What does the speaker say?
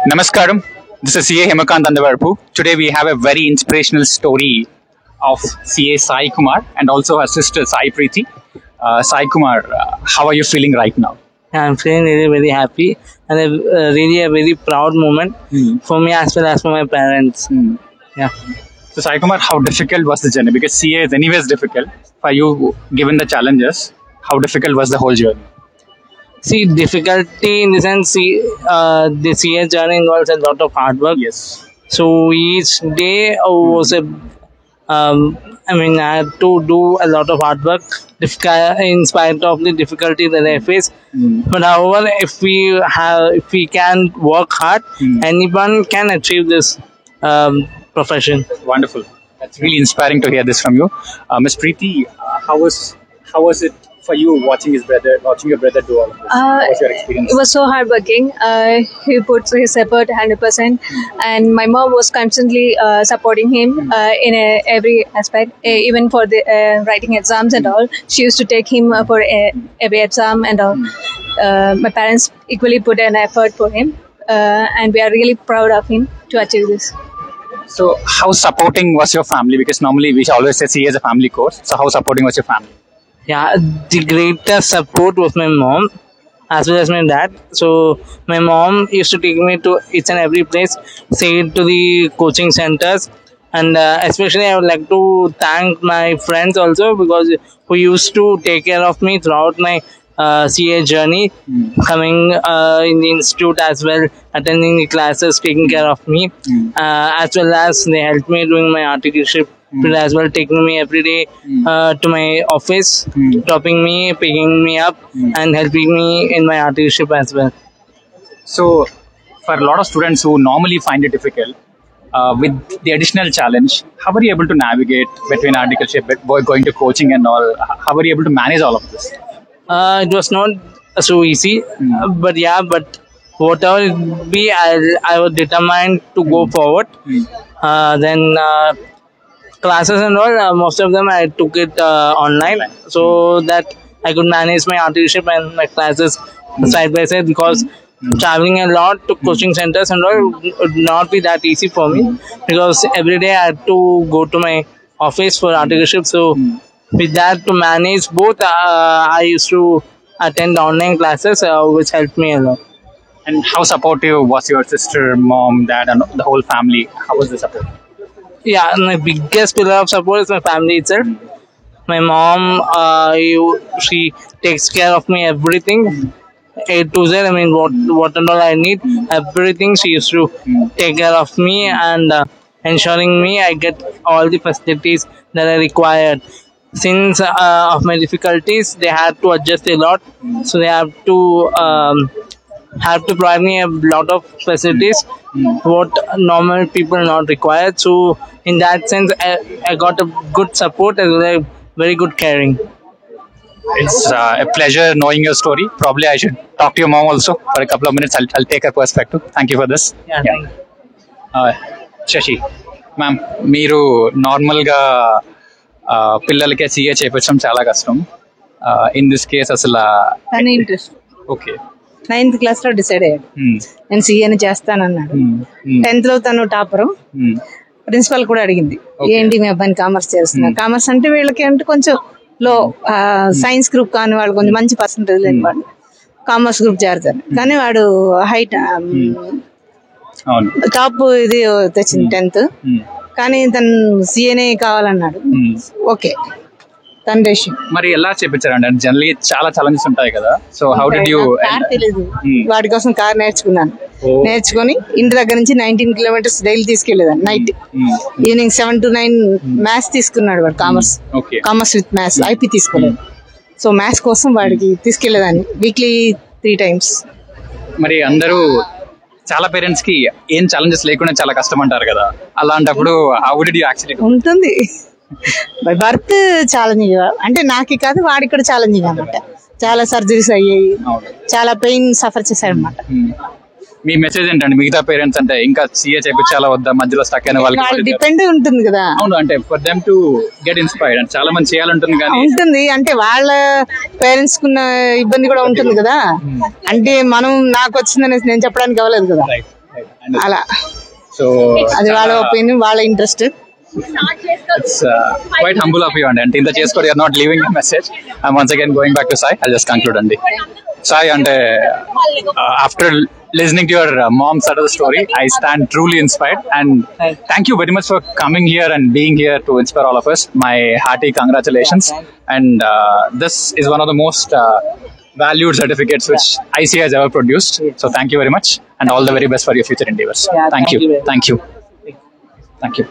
Namaskaram. This is CA Hemakant Andavarpu. Today we have a very inspirational story of CA Sai Kumar and also her sister Sai Preeti. Sai Kumar, how are you feeling right now? I'm feeling really very happy and really a very proud moment for me as well as for my parents. Yeah. So Sai Kumar, how difficult was the journey? Because CA is anyways difficult. For you, given the challenges, how difficult was the whole journey? See, difficulty in the sense, the CA journey involves a lot of hard work. Yes. So each day was I had to do a lot of hard work in spite of the difficulty that I face. But however, if we can work hard, anyone can achieve this profession. Wonderful. That's really inspiring to hear this from you. Ms. Preeti, how was it for you watching your brother do all of this? What was your experience? It was so hardworking. He put his effort 100%, and my mom was constantly supporting him in every aspect, even for the writing exams and all. She used to take him for every exam and all. My parents equally put an effort for him, and we are really proud of him to achieve this. So, how supporting was your family? Because normally we always say CA is a family course. So, how supporting was your family? Yeah, the greatest support was my mom as well as my dad. So my mom used to take me to each and every place, say to the coaching centers, and especially I would like to thank my friends also because who used to take care of me throughout my CA journey, coming in the institute as well, attending the classes, taking care of me, as well as they helped me doing my articleship. As well, taking me every day to my office, dropping me, picking me up, and helping me in my articleship as well. So, for a lot of students who normally find it difficult, with the additional challenge, how are you able to navigate between articleship, going to coaching and all? How are you able to manage all of this? It was not so easy, but whatever it be, I was determined to go forward. Then classes and all, most of them I took it online, so that I could manage my articleship and my classes side by side, because traveling a lot to coaching centers and all would not be that easy for me, because every day I had to go to my office for articleship. So with that, to manage both, I used to attend online classes, which helped me a lot. And how supportive was your sister, mom, dad, and the whole family? How was the support? Yeah, my biggest pillar of support is my family itself. My mom, she takes care of me everything, A to Z. I mean, what and all I need, everything she used to take care of me and ensuring me I get all the facilities that I required. Since of my difficulties, they had to adjust a lot, so they have to provide me a lot of facilities what normal people not required. So in that sense, I got a good support as well as very good caring. It's a pleasure knowing your story. Probably I should talk to your mom also for a couple of minutes. I'll take her perspective. Thank you for this. Yeah. Thank you. Shashi, ma'am, మీరు నార్మల్గా పిల్లలకే CA చేయించడం చాలా కష్టం. In this case అసలు interest. Okay. 9th class లో decide అయ్యాడు నేను సీఏని చేస్తానన్నాడు. 10th లో తను టాపరు. ప్రిన్సిపల్ కూడా అడిగింది, ఏంటి మీ అబ్బాయిని కామర్స్ చేస్తున్నా. కామర్స్ అంటే వీళ్ళకి అంటే కొంచెం లో సైన్స్ గ్రూప్ కాని వాళ్ళు కొంచెం మంచి పర్సంటేజ్ లేని వాళ్ళు కామర్స్ గ్రూప్ చేరుతారు. కానీ వాడు హైట్ టాప్ ఇది తెచ్చింది 10th. కానీ తను సీఏనే కావాలన్నాడు. ఓకే, తన డెసిషన్. మరి ఎలా చేపించారండి? జనరల్లీ చాలా ఛాలెంజెస్ ఉంటాయి కదా. So how did you? Car తెలీదు, వాడి కోసం కార్ నేర్చుకున్నాను. నేర్చుకుని ఇంటి దగ్గర నుంచి 19 kilometers డైలీ తీసుకెళ్లేదాన్ని. నైట్ ఈవినింగ్ 7 to 9 మ్యాథ్స్ తీసుకున్నాడు వాడు. కామర్స్ విత్ మ్యాథ్స్, ఐపీ తీసుకోలేదు. సో మ్యాథ్స్ కోసం వాడికి తీసుకెళ్లేదాన్ని వీక్లీ 3 times. మరి అందరూ చాలా పేరెంట్స్ కి ఏం ఛాలెంజెస్ లేకుండా చాలా కష్టం అంటారు కదా, అలాంటప్పుడు హౌ డిడ్ యూ యాక్చువల్లీ? ఉంటుంది బర్త్ ఛాలెంజింగ్, అంటే నాకు కాదు వాడికి కూడా ఛాలెంజింగ్ అనమాట. చాలా సర్జరీస్ అయ్యాయి, చాలా పెయిన్ సఫర్ చేశాడు అనమాట. మీ మెసేజ్ ఏంటండి మిగతా పేరెంట్స్? అంటే ఇంకా CA చేయించాలా వద్దా, మధ్యలో స్టక్ అయిన వాళ్ళకి డిపెండ్ ఉంటుంది కదా. అవును, అంటే for them to get inspired. అంటే చాలా మంది చేయాలంటుంది కానీ ఉంటుంది, అంటే వాళ్ళ పేరెంట్స్ కున్న ఇబ్బంది కూడా ఉంటుంది కదా. అంటే మనం నాకు వచ్చిందనేసి నేను చెప్పడానికి అవ్వలేదు కదా. అలా సో అది వాళ్ళ ఒపీనియన్, వాళ్ళ interest. it's quite humble of you and ఇంత చేసుకోరు, you're not leaving a message. I'm once again going back to Sai. I'll just conclude అండి. Sai, అంటే after listening to your mom's side of the story, I stand truly inspired, and thank you very much for coming here and being here to inspire all of us. My hearty congratulations, and this is one of the most valued certificates which IC has ever produced. So thank you very much, and all the very best for your future endeavors. Thank you. Thank you. Thank you.